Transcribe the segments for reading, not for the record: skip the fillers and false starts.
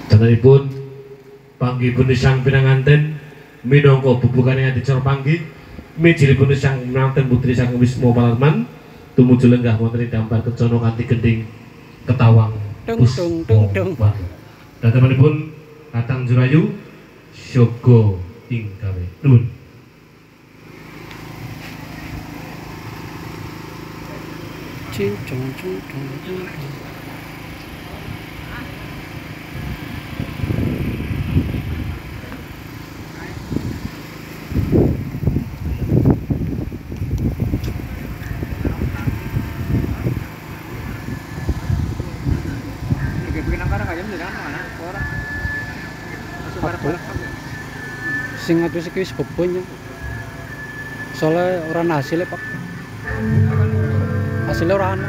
Dananipun panggihipun sang pinanganten minangka bubukane ati cara panggih mijilipun sang pinanganten putri sang Wisma Palarman tumuju lenggah wonten ing dampar kencana kanthi gending ketawang puspa. Datemanipun Katang Jurayu Syoga ing gawe nuwun. Cing cong cong cong cong. Sing atuh iki wis bebon ya. Soale ora ana hasilé, Pak. Hasilé ora ana.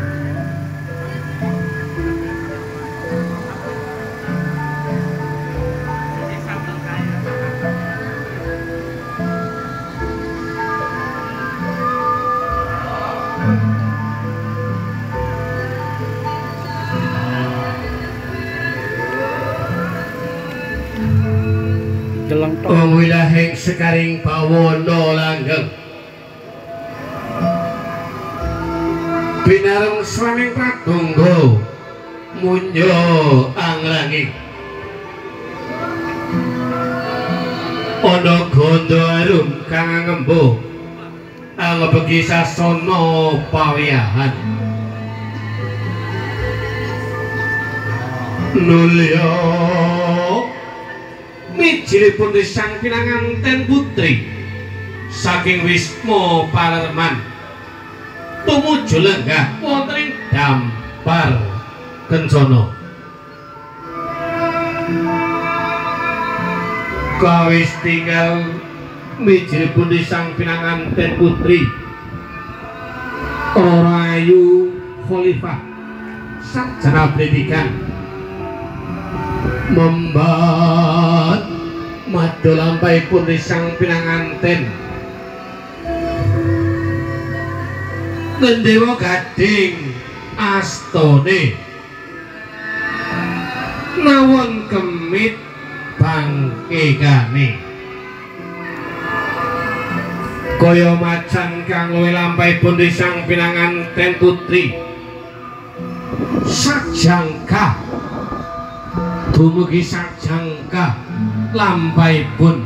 Wilahing sekaring pawana langgeng binareng swaning pratangga munja anglanging ana ganda arum kang ngembuh angebegi sasana pawiyahan nulya mijilipun sang pinanganten putri saking Wisma Palarman tumuju lenggah wonten ing dampar kencana kawis tinggal mijilipun sang pinanganten putri Rayu Khalifah sarjana pendidikan membat madu lampaipun sang pinanganten ngendewa gading astane nawon kemit bangkekane kaya macan kang luwih lampaipun sang pinanganten putri sajangka dumugi sajangka lampaipun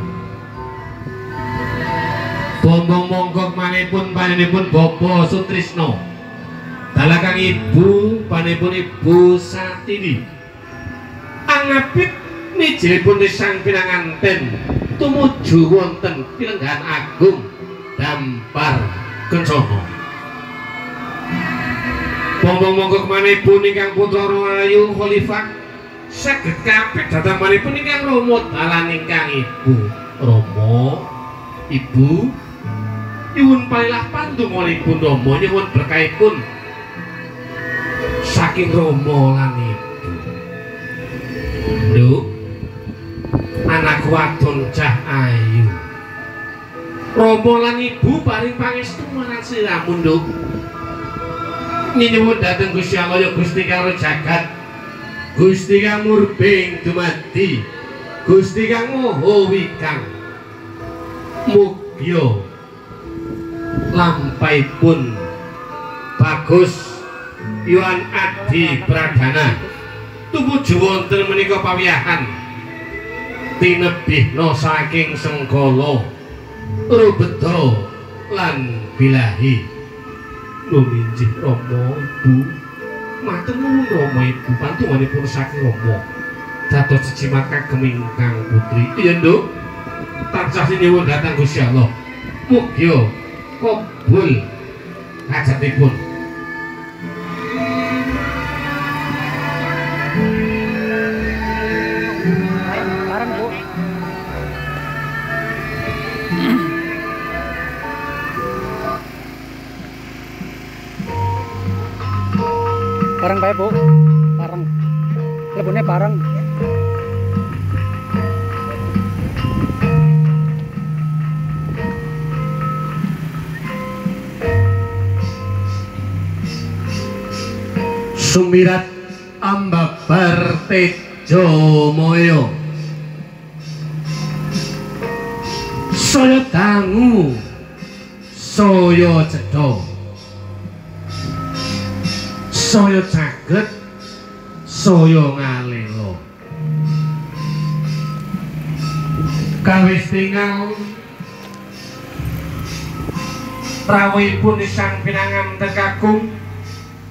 bombong monggok manipun panjenenganipun Bapa Sutrisno dalakang ibu panjenenganipun Ibu Satini angapit mijilipun sang pinanganten tumuju wonten Pilenggahan Agung dampar kencana bombong monggok manipun ingkang putra Rayu Khalifah saged kapit dhateng manipun ingkang Rama dalan ingkang Ibu Rama Ibu nyuwun palilah pantunggulipun Rama nyuwun berkahipun saking Rama lan Ibu lho anak wadon cah ayu Rama lan Ibu paring pangestu marang sliramu nduk nyuwun dhateng Gusti Allah ya Gusti karo jagat Gusti kang murbing dumadi Gusti kang moho wikang mugya lampaipun Bagus Yohan Adi Pradana tumuju wonten menika pawiyahan tinebihna saking Sengkala Rubeda lan Bilahi luminjih Rama Ibu matur nuwun Rama Ibu pantunganipun saking Rama dados jejimah kagem ingkang putri iya nduk tansah nyuwun dhateng Gusti Allah mugia kabul hajatipun Barang Bu barang bae Bu barang lebune barang sumirat ambabar Jomaya saya dangu saya cedha saya caget saya ngalela kawis tinggal rawuhipun Sang Pinanganten kakung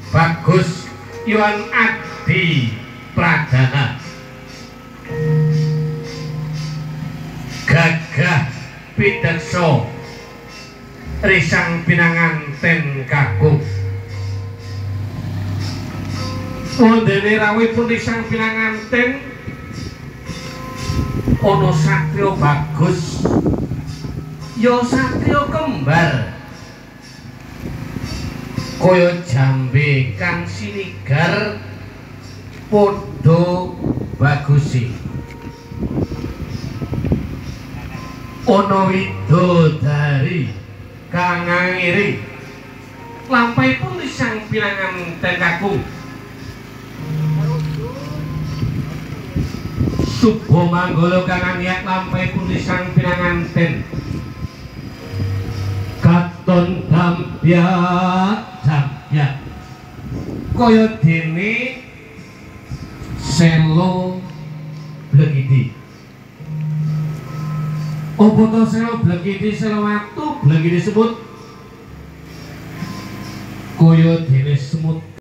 Bagus Yohan Adi Pradana gagah pidaksa Sang Pinanganten kakung wondene rawuhipun Sang Pinanganten ana satriya bagus ya satriya kembar kaya jambe kang sinigar padha bagusi ana widodari kang ngiri lampahipun Sang Pinanganten kakung Subo Manggala kang niat lampahipun Sang Pinanganten katon dampyak kaya dene selo blegidi apa to selo blegidi selo watu blegidi semut kaya dene semut